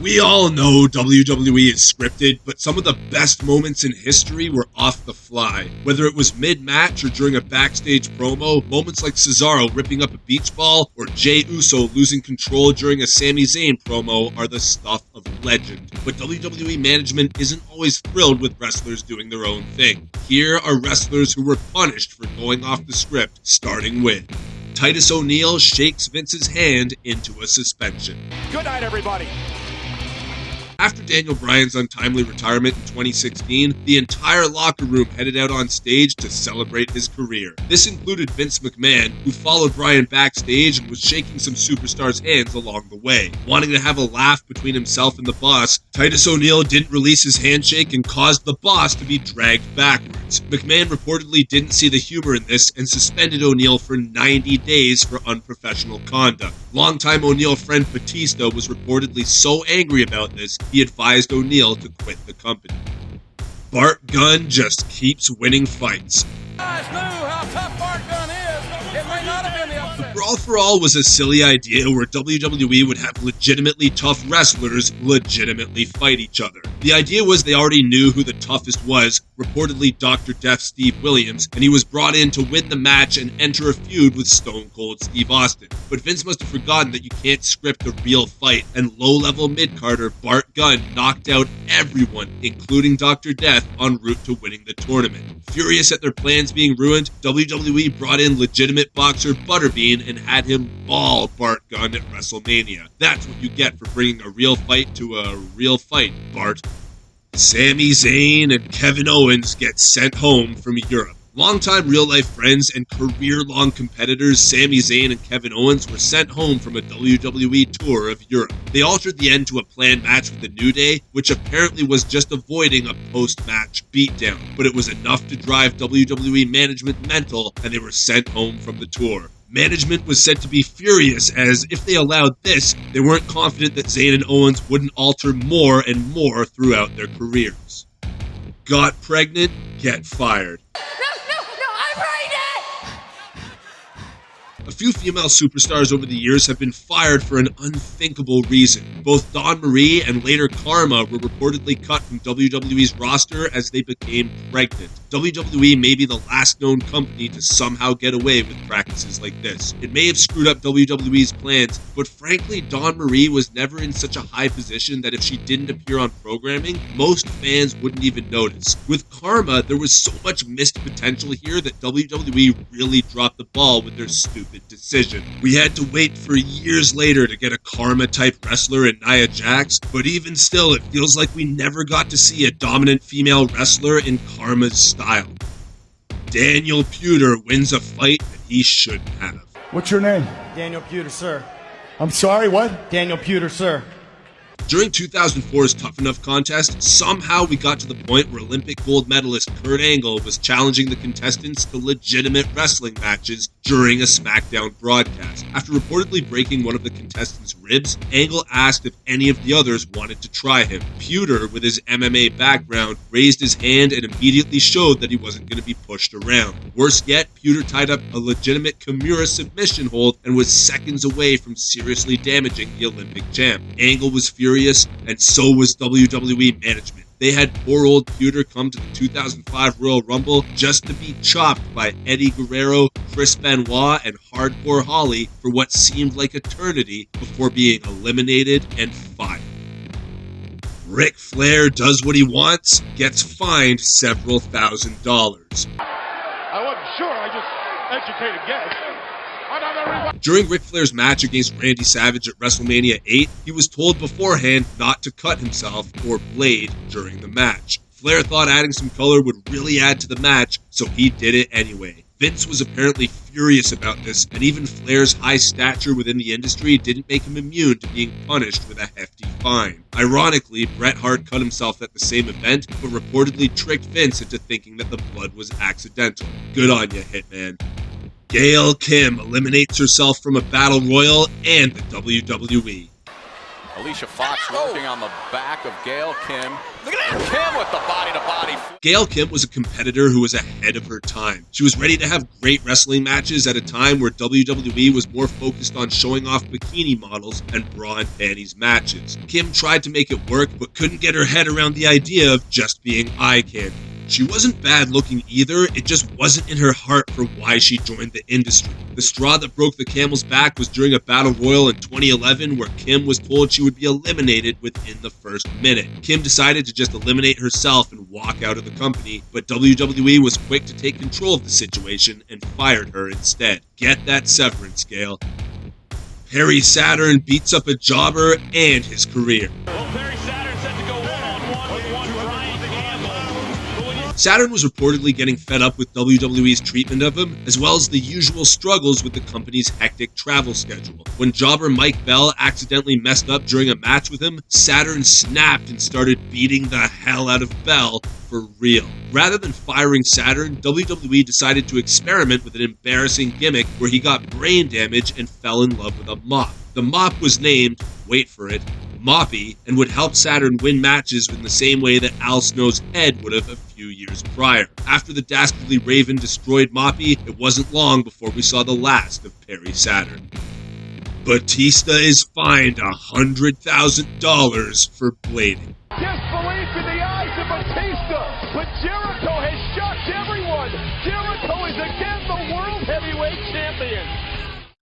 We all know WWE is scripted, but some of the best moments in history were off the fly. Whether it was mid-match or during a backstage promo, moments like Cesaro ripping up a beach ball or Jey Uso losing control during a Sami Zayn promo are the stuff of legend. But WWE management isn't always thrilled with wrestlers doing their own thing. Here are wrestlers who were punished for going off the script, starting with Titus O'Neil shakes Vince's hand into a suspension. Good night, everybody. After Daniel Bryan's untimely retirement in 2016, the entire locker room headed out on stage to celebrate his career. This included Vince McMahon, who followed Bryan backstage and was shaking some superstars' hands along the way. Wanting to have a laugh between himself and the boss, Titus O'Neil didn't release his handshake and caused the boss to be dragged backwards. McMahon reportedly didn't see the humor in this and suspended O'Neil for 90 days for unprofessional conduct. Longtime O'Neil friend Batista was reportedly so angry about this, he advised O'Neil to quit the company. Bart Gunn just keeps winning fights. Guys knew how tough Bart Gunn is. It may not have been the upset. Brawl for All was a silly idea where WWE would have legitimately tough wrestlers legitimately fight each other. The idea was they already knew who the toughest was, reportedly Dr. Death Steve Williams, and he was brought in to win the match and enter a feud with Stone Cold Steve Austin. But Vince must have forgotten that you can't script a real fight, and low-level mid-carder Bart Gunn knocked out everyone, including Dr. Death, en route to winning the tournament. Furious at their plans being ruined, WWE brought in legitimate boxer Butterbean and had him maul Bart Gunn at WrestleMania. That's what you get for bringing a real fight to a real fight, Bart. Sami Zayn and Kevin Owens get sent home from Europe. Longtime real-life friends and career-long competitors Sami Zayn and Kevin Owens were sent home from a WWE tour of Europe. They altered the end to a planned match with the New Day, which apparently was just avoiding a post-match beatdown, but it was enough to drive WWE management mental, and they were sent home from the tour. Management was said to be furious as, if they allowed this, they weren't confident that Zayn and Owens wouldn't alter more and more throughout their careers. Got pregnant? Get fired. A few female superstars over the years have been fired for an unthinkable reason. Both Dawn Marie and later Karma were reportedly cut from WWE's roster as they became pregnant. WWE may be the last known company to somehow get away with practices like this. It may have screwed up WWE's plans, but frankly, Dawn Marie was never in such a high position that if she didn't appear on programming, most fans wouldn't even notice. With Karma, there was so much missed potential here that WWE really dropped the ball with their stupid decision. We had to wait for years later to get a Karma-type wrestler in Nia Jax, but even still, it feels like we never got to see a dominant female wrestler in Karma's style. Daniel Puder wins a fight that he shouldn't have. What's your name? Daniel Puder, sir. I'm sorry, what? Daniel Puder, sir. During 2004's Tough Enough contest, somehow we got to the point where Olympic gold medalist Kurt Angle was challenging the contestants to legitimate wrestling matches during a SmackDown broadcast. After reportedly breaking one of the contestants' ribs, Angle asked if any of the others wanted to try him. Puder, with his MMA background, raised his hand and immediately showed that he wasn't going to be pushed around. Worse yet, Puder tied up a legitimate Kimura submission hold and was seconds away from seriously damaging the Olympic champ. Angle was furious, and so was WWE management. They had poor old Puder come to the 2005 Royal Rumble just to be chopped by Eddie Guerrero, Chris Benoit, and Hardcore Holly for what seemed like eternity before being eliminated and fired. Ric Flair does what he wants, gets fined several $1,000s. I wasn't sure, I just educated guess. During Ric Flair's match against Randy Savage at WrestleMania 8, he was told beforehand not to cut himself or blade during the match. Flair thought adding some color would really add to the match, so he did it anyway. Vince was apparently furious about this, and even Flair's high stature within the industry didn't make him immune to being punished with a hefty fine. Ironically, Bret Hart cut himself at the same event, but reportedly tricked Vince into thinking that the blood was accidental. Good on ya, Hitman. Gail Kim eliminates herself from a battle royal and the WWE. Alicia Fox working on the back of Gail Kim. Look at that. Kim with the body-to-body. Gail Kim was a competitor who was ahead of her time. She was ready to have great wrestling matches at a time where WWE was more focused on showing off bikini models and bra and panties matches. Kim tried to make it work, but couldn't get her head around the idea of just being eye candy. She wasn't bad looking either, it just wasn't in her heart for why she joined the industry. The straw that broke the camel's back was during a battle royal in 2011 where Kim was told she would be eliminated within the first minute. Kim decided to just eliminate herself and walk out of the company, but WWE was quick to take control of the situation and fired her instead. Get that severance, Gail. Perry Saturn beats up a jobber and his career. Well, Perry Saturn set to go one-on-one with one Brian Campbell. Saturn was reportedly getting fed up with WWE's treatment of him, as well as the usual struggles with the company's hectic travel schedule. When jobber Mike Bell accidentally messed up during a match with him, Saturn snapped and started beating the hell out of Bell for real. Rather than firing Saturn, WWE decided to experiment with an embarrassing gimmick where he got brain damage and fell in love with a mop. The mop was named, wait for it, Moppy, and would help Saturn win matches in the same way that Al Snow's head would have a few years prior. After the Dastardly Raven destroyed Moppy, it wasn't long before we saw the last of Perry Saturn. Batista is fined $100,000 for blading. Disbelief in the eyes of Batista, but Jericho has shocked everyone. Jericho is again the World Heavyweight Champion.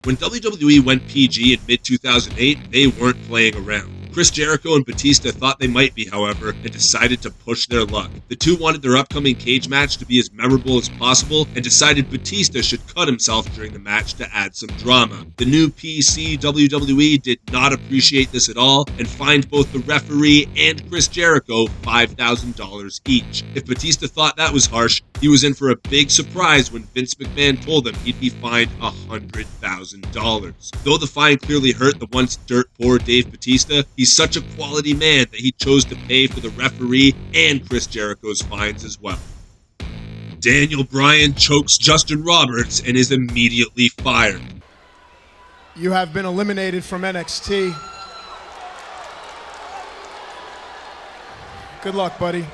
When WWE went PG in mid-2008, they weren't playing around. Chris Jericho and Batista thought they might be, however, and decided to push their luck. The two wanted their upcoming cage match to be as memorable as possible and decided Batista should cut himself during the match to add some drama. The new PC WWE did not appreciate this at all and fined both the referee and Chris Jericho $5,000 each. If Batista thought that was harsh, he was in for a big surprise when Vince McMahon told him he'd be fined $100,000. Though the fine clearly hurt the once dirt poor Dave Batista, he's such a quality man that he chose to pay for the referee and Chris Jericho's fines as well. Daniel Bryan chokes Justin Roberts and is immediately fired. You have been eliminated from NXT. Good luck, buddy.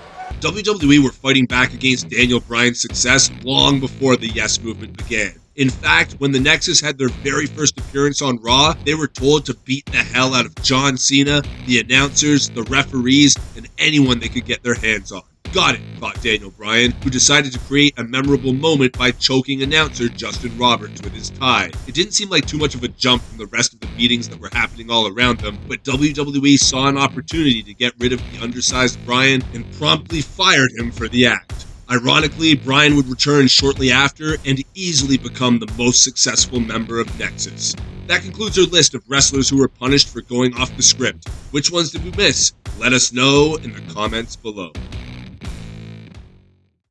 WWE were fighting back against Daniel Bryan's success long before the Yes Movement began. In fact, when the Nexus had their very first appearance on Raw, they were told to beat the hell out of John Cena, the announcers, the referees, and anyone they could get their hands on. Got it, thought Daniel Bryan, who decided to create a memorable moment by choking announcer Justin Roberts with his tie. It didn't seem like too much of a jump from the rest of the beatings that were happening all around them, but WWE saw an opportunity to get rid of the undersized Bryan and promptly fired him for the act. Ironically, Bryan would return shortly after and easily become the most successful member of Nexus. That concludes our list of wrestlers who were punished for going off the script. Which ones did we miss? Let us know in the comments below.